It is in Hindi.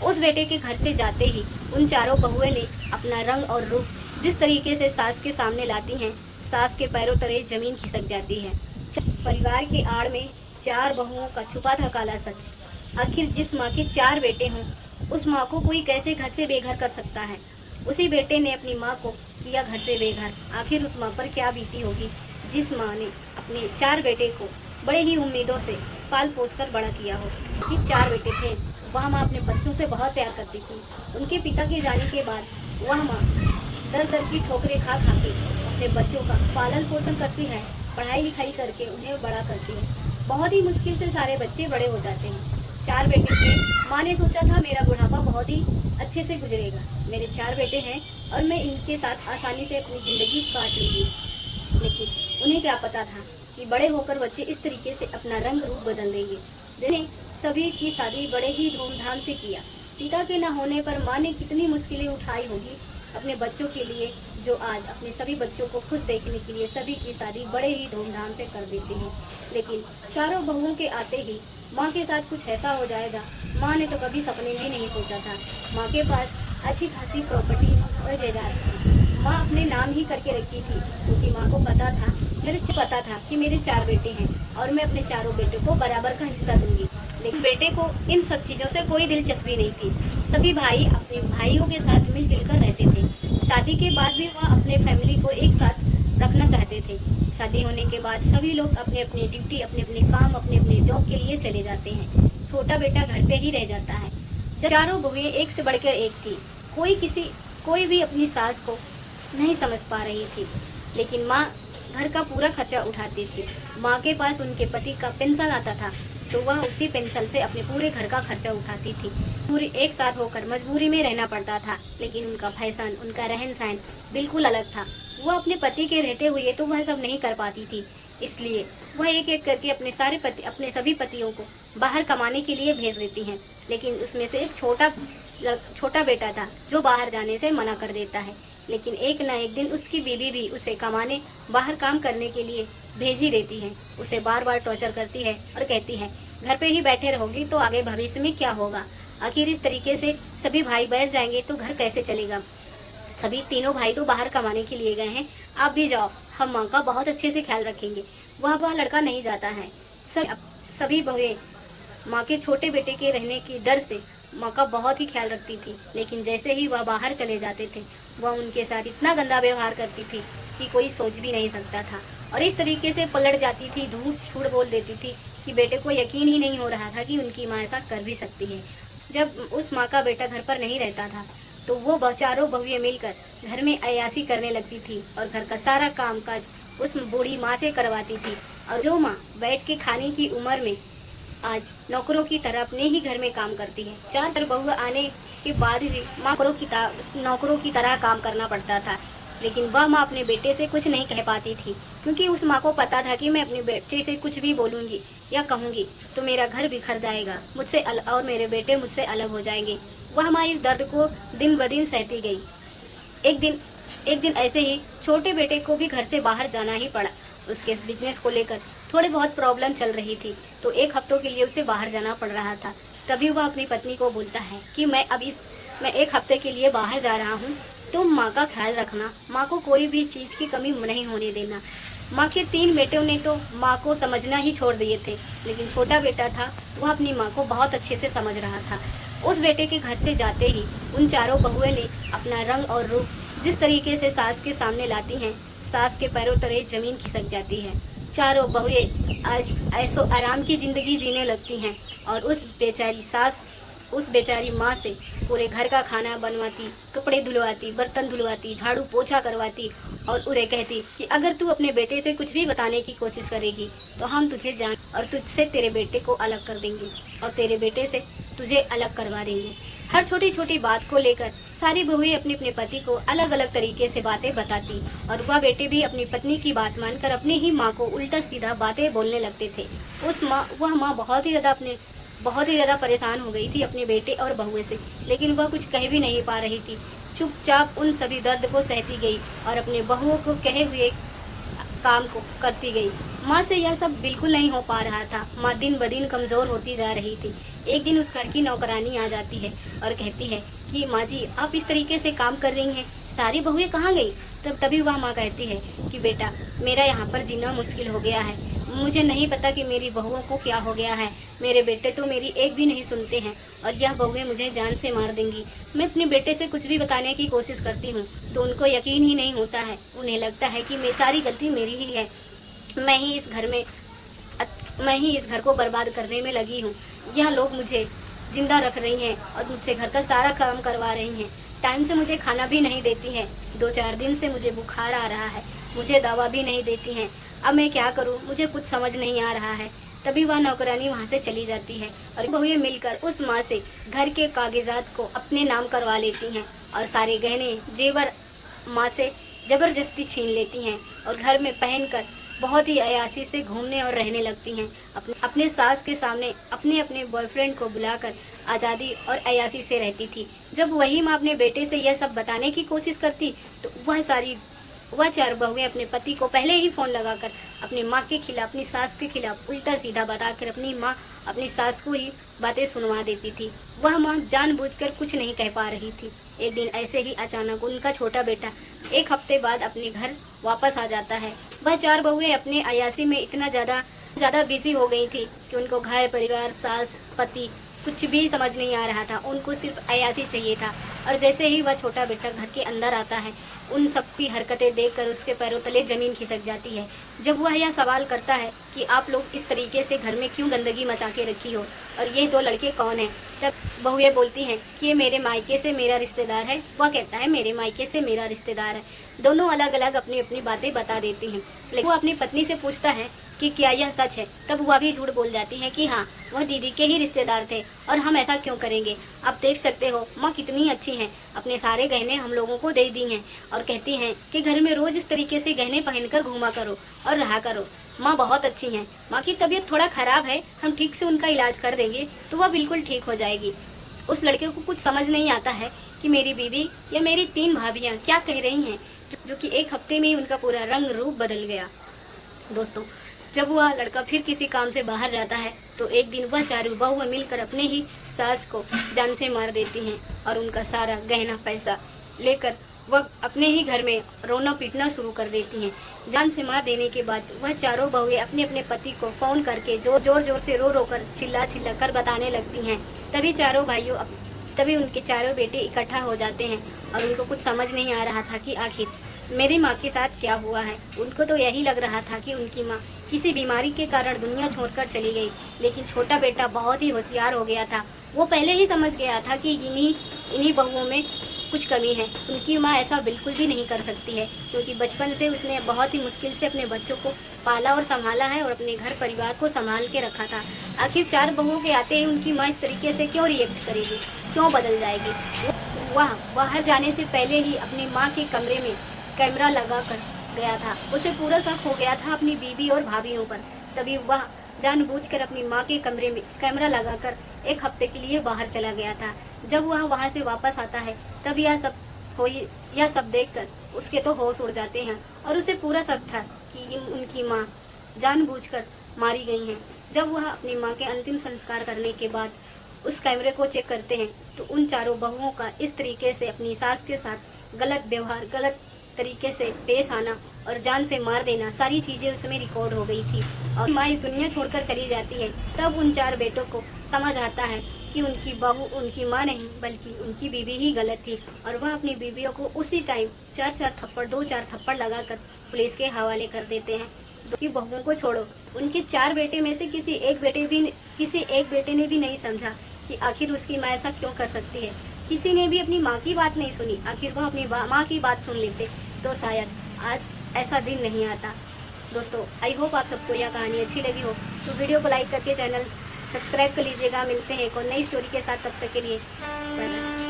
उस बेटे के घर से जाते ही उन चारों बहुएं ने अपना रंग और रूप जिस तरीके से सास के सामने लाती हैं, सास के पैरों तले जमीन खिसक जाती है। परिवार की आड़ में चार बहुओं का छुपा था काला सच। आखिर जिस माँ के चार बेटे हों, उस माँ को कोई कैसे घर से बेघर कर सकता है। उसी बेटे ने अपनी माँ को किया घर से बेघर। आखिर उस माँ पर क्या बीती होगी जिस माँ ने अपने चार बेटे को बड़े ही उम्मीदों से पाल पोस कर बड़ा किया हो। कि चार बेटे थे, वह माँ अपने बच्चों से बहुत प्यार करती थी। उनके पिता के जाने के बाद वह माँ दर दर की ठोकरें खा खा के अपने बच्चों का पालन पोषण करती है, पढ़ाई लिखाई करके उन्हें बड़ा करती है। बहुत ही मुश्किल से सारे बच्चे बड़े हो जाते हैं। चार बेटे थे। माँ ने सोचा था मेरा बुढ़ापा बहुत ही अच्छे से गुजरेगा, मेरे चार बेटे हैं और मैं इनके साथ आसानी से अपनी ज़िंदगी काट लूँगी। लेकिन उन्हें क्या पता था कि बड़े होकर बच्चे इस तरीके से अपना रंग रूप बदल देंगे। जिन्हें सभी की शादी बड़े ही धूमधाम से किया। पिता के न होने पर माँ ने कितनी मुश्किलें उठाई होगी अपने बच्चों के लिए, जो आज अपने सभी बच्चों को खुश देखने के लिए सभी की शादी बड़े ही धूमधाम से कर देती हैं। लेकिन चारों बहुओं के आते ही माँ के साथ कुछ ऐसा हो जाएगा, माँ ने तो कभी सपने में नहीं सोचा था। माँ के पास अच्छी खासी प्रॉपर्टी और जायदाद थी। माँ अपने नाम ही करके रखी थी, क्योंकि माँ को पता था कि मेरे चार बेटे हैं और मैं अपने चारों बेटों को बराबर का हिस्सा दूंगी। लेकिन बेटे को इन सब चीज़ों से कोई दिलचस्पी नहीं थी। सभी भाई अपने भाइयों के साथ मिलजुल कर रहते थे। शादी के बाद भी वह अपने फैमिली को एक साथ रखना चाहते थे। शादी होने के बाद सभी लोग अपने अपने ड्यूटी, अपने अपने काम, अपने अपने जॉब के लिए चले जाते हैं। छोटा बेटा घर पे ही रह जाता है। चारों बहुएं एक से बढ़कर एक थी। कोई भी अपनी सास को नहीं समझ पा रही थी। लेकिन माँ घर का पूरा खर्चा उठाती थी। माँ के पास उनके पति का पेंशन आता था, तो वह उसी पेंशन से अपने पूरे घर का खर्चा उठाती थी। पूरी एक साथ होकर मजबूरी में रहना पड़ता था। लेकिन उनका फैशन, उनका रहन सहन बिल्कुल अलग था। वह अपने पति के रहते हुए तो वह सब नहीं कर पाती थी। इसलिए वह एक एक करके अपने सभी पतियों को बाहर कमाने के लिए भेज देती हैं। लेकिन उसमें से एक छोटा बेटा था जो बाहर जाने से मना कर देता है। लेकिन एक न एक दिन उसकी बीवी भी उसे कमाने बाहर काम करने के लिए भेज ही देती है। उसे बार बार टॉर्चर करती है और कहती है घर पे ही बैठे रहोगी तो आगे भविष्य में क्या होगा। आखिर इस तरीके से सभी भाई बैठ जाएंगे तो घर कैसे चलेगा। सभी तीनों भाई तो बाहर कमाने के लिए गए हैं, आप भी जाओ, हम माँ का बहुत अच्छे से ख्याल रखेंगे। वह लड़का नहीं जाता है। सभी बहुएं माँ के छोटे बेटे के रहने की डर से माँ का बहुत ही ख्याल रखती थी। लेकिन जैसे ही वह बाहर चले जाते थे, वह उनके साथ इतना गंदा व्यवहार करती थी कि कोई सोच भी नहीं सकता था। और इस तरीके से पलट जाती थी, झूठ बोल देती थी कि बेटे को यकीन ही नहीं हो रहा था कि उनकी माँ ऐसा कर भी सकती है। जब उस माँ का बेटा घर पर नहीं रहता था, तो वो चारों बहुएं मिलकर घर में अय्याशी करने लगती थी और घर का सारा काम काज उस बूढ़ी माँ से करवाती थी। और जो माँ बैठ के खाने की उम्र में आज नौकरों की तरह अपने ही घर में काम करती है। चार बहुएं आने के बाद भी माँ नौकरों की तरह काम करना पड़ता था। लेकिन वह माँ अपने बेटे से कुछ नहीं कह पाती थी, क्योंकि उस माँ को पता था कि मैं अपने बेटे से कुछ भी बोलूँगी या कहूँगी तो मेरा घर बिखर जाएगा मुझसे और मेरे बेटे मुझसे अलग हो जाएंगे। वह माँ इस दर्द को दिन ब दिन सहती गई। एक दिन ऐसे ही छोटे बेटे को भी घर से बाहर जाना ही पड़ा। उसके बिजनेस को लेकर थोड़ी बहुत प्रॉब्लम चल रही थी, तो एक हफ्तों के लिए उसे बाहर जाना पड़ रहा था। तभी वह अपनी पत्नी को बोलता है कि मैं एक हफ्ते के लिए बाहर जा रहा हूँ, तुम माँ का ख्याल रखना, माँ को कोई भी चीज़ की कमी नहीं होने देना। माँ के तीन बेटों ने तो माँ को समझना ही छोड़ दिए थे, लेकिन छोटा बेटा था वह अपनी माँ को बहुत अच्छे से समझ रहा था। उस बेटे के घर से जाते ही उन चारों बहुएं ने अपना रंग और रूप जिस तरीके से सास के सामने लाती हैं, सास के पैरों तले जमीन खिसक जाती है। चारों बहुएं आज ऐसो आराम की ज़िंदगी जीने लगती हैं और उस बेचारी माँ से पूरे घर का खाना बनवाती, कपड़े धुलवाती, बर्तन धुलवाती, झाड़ू पोछा करवाती और उन्हें कहती कि अगर तू अपने बेटे से कुछ भी बताने की कोशिश करेगी तो हम तुझे जान और तुझसे तेरे बेटे को अलग कर देंगे और तेरे बेटे से तुझे अलग करवा देंगे। हर छोटी छोटी बात को लेकर सारी बहुएं अपने अपने पति को अलग अलग तरीके से बातें बताती और वह बेटे भी अपनी पत्नी की बात मानकर अपनी ही माँ को उल्टा सीधा बातें बोलने लगते थे। वह माँ बहुत ही ज़्यादा परेशान हो गई थी अपने बेटे और बहुएं से, लेकिन वह कुछ कह भी नहीं पा रही थी। चुपचाप उन सभी दर्द को सहती गई और अपने बहुओं को कहे हुए काम को करती गई। माँ से यह सब बिल्कुल नहीं हो पा रहा था। माँ दिन ब दिन कमज़ोर होती जा रही थी। एक दिन उस घर की नौकरानी आ जाती है और कहती है कि माँ जी, आप इस तरीके से काम कर रही हैं, सारी बहुएं कहाँ गई? तभी वह माँ कहती है कि बेटा, मेरा यहाँ पर जीना मुश्किल हो गया है, मुझे नहीं पता कि मेरी बहुओं को क्या हो गया है। मेरे बेटे तो मेरी एक भी नहीं सुनते हैं और यह बहुएं मुझे जान से मार देंगी। मैं अपने बेटे से कुछ भी बताने की कोशिश करती हूँ तो उनको यकीन ही नहीं होता है। उन्हें लगता है कि मैं सारी गलती मेरी ही है, मैं ही इस घर को बर्बाद करने में लगी हूँ। यह लोग मुझे जिंदा रख रही हैं और मुझसे घर का सारा काम करवा रही हैं। टाइम से मुझे खाना भी नहीं देती हैं। 2-4 दिन से मुझे बुखार आ रहा है, मुझे दवा भी नहीं देती हैं। अब मैं क्या करूं, मुझे कुछ समझ नहीं आ रहा है। तभी वह नौकरानी वहां से चली जाती है और बहुएं मिलकर उस माँ से घर के कागजात को अपने नाम करवा लेती हैं और सारे गहने जेवर माँ से जबरदस्ती छीन लेती हैं और घर में पहनकर बहुत ही अयाशी से घूमने और रहने लगती हैं। अपने सास के सामने अपने अपने बॉयफ्रेंड को बुलाकर आज़ादी और अयाशी से रहती थी। जब वही माँ अपने बेटे से यह सब बताने की कोशिश करती तो वह 4 बहुएं अपने पति को पहले ही फ़ोन लगाकर अपनी माँ के खिलाफ, अपनी सास के खिलाफ उल्टा सीधा बताकर अपनी सास को ही बातें सुनवा देती थी। वह माँ जानबूझकर कुछ नहीं कह पा रही थी। एक दिन ऐसे ही अचानक उनका छोटा बेटा 1 हफ्ते बाद अपने घर वापस आ जाता है। वह 4 बहुएं अपने अयाशी में इतना ज़्यादा बिजी हो गई थी कि उनको घर परिवार, सास, पति कुछ भी समझ नहीं आ रहा था। उनको सिर्फ अयाशी चाहिए था। और जैसे ही वह छोटा बेटा घर के अंदर आता है, उन सब की हरकतें देखकर उसके पैरों तले ज़मीन खिसक जाती है। जब वह यह सवाल करता है कि आप लोग इस तरीके से घर में क्यों गंदगी मचा के रखी हो और ये 2 लड़के कौन हैं, तब बहुएं बोलती हैं कि ये मेरे मायके से मेरा रिश्तेदार है। वह कहता है मेरे मायके से मेरा रिश्तेदार है। दोनों अलग अलग अपनी अपनी बातें बता देती हैं। लेकिन वो अपनी पत्नी से पूछता है कि क्या यह सच है, तब वह भी झूठ बोल जाती है कि हाँ, वह दीदी के ही रिश्तेदार थे और हम ऐसा क्यों करेंगे। आप देख सकते हो माँ कितनी अच्छी हैं, अपने सारे गहने हम लोगों को दे दी हैं और कहती हैं कि घर में रोज़ इस तरीके से गहने पहनकर घूमा करो और रहा करो। माँ बहुत अच्छी हैं। माँ की तबीयत थोड़ा ख़राब है, हम ठीक से उनका इलाज कर देंगे तो वह बिल्कुल ठीक हो जाएगी। उस लड़के को कुछ समझ नहीं आता है कि मेरी बीवी या मेरी 3 भाभियाँ क्या कह रही हैं, जो कि 1 हफ्ते में ही उनका पूरा रंग रूप बदल गया। दोस्तों, जब वह लड़का फिर किसी काम से बाहर जाता है तो एक दिन वह 4 बहुएं मिलकर अपने ही सास को जान से मार देती हैं और उनका सारा गहना पैसा लेकर वह अपने ही घर में रोना पीटना शुरू कर देती हैं। जान से मार देने के बाद वह 4 बहुएं अपने अपने पति को फ़ोन करके जोर जोर से रो कर चिल्ला कर बताने लगती हैं। तभी उनके 4 बेटे इकट्ठा हो जाते हैं और उनको कुछ समझ नहीं आ रहा था कि आखिर मेरी माँ के साथ क्या हुआ है। उनको तो यही लग रहा था कि उनकी माँ किसी बीमारी के कारण दुनिया छोड़कर चली गई। लेकिन छोटा बेटा बहुत ही होशियार हो गया था। वो पहले ही समझ गया था कि इन्हीं बहुओं में कुछ कमी है। उनकी माँ ऐसा बिल्कुल भी नहीं कर सकती है, क्योंकि बचपन से उसने बहुत ही मुश्किल से अपने बच्चों को पाला और संभाला है और अपने घर परिवार को संभाल के रखा था। आखिर 4 बहुओं के आते ही उनकी माँ इस तरीके से क्यों रिएक्ट करेगी, क्यों बदल जाएगी। वह बाहर जाने से पहले ही अपनी माँ के कमरे में कैमरा लगा कर गया था। उसे पूरा शक हो गया था अपनी बीवी और भाभीियों पर। तभी वह जानबूझकर अपनी माँ के कमरे में कैमरा लगाकर 1 हफ्ते के लिए बाहर चला गया था। जब वह वहाँ से वापस आता है तब यह सब देखकर उसके तो होश उड़ जाते हैं और उसे पूरा शक था कि उनकी माँ जानबूझकर मारी गई हैं। जब वह अपनी माँ के अंतिम संस्कार करने के बाद उस कैमरे को चेक करते हैं तो उन 4 बहुओं का इस तरीके से अपनी सास के साथ गलत व्यवहार, गलत तरीके से पेश आना और जान से मार देना, सारी चीज़ें उसमें रिकॉर्ड हो गई थी। और माँ इस दुनिया छोड़कर चली जाती है। तब उन 4 बेटों को समझ आता है कि उनकी बहू उनकी माँ नहीं बल्कि उनकी बीवी ही गलत थी और वह अपनी बीवियों को उसी टाइम 2-4 थप्पड़ लगाकर पुलिस के हवाले कर देते हैं। कि बहुओं को छोड़ो, उनके 4 बेटे में से किसी एक बेटे ने भी नहीं समझा कि आखिर उसकी माँ ऐसा क्यों कर सकती है। किसी ने भी अपनी माँ की बात नहीं सुनी। आखिर वह अपनी माँ की बात सुन लेते तो शायद आज ऐसा दिन नहीं आता। दोस्तों, आई होप आप सबको यह कहानी अच्छी लगी हो तो वीडियो को लाइक करके चैनल सब्सक्राइब कर लीजिएगा। मिलते हैं एक और नई स्टोरी के साथ, तब तक के लिए बाय बाय।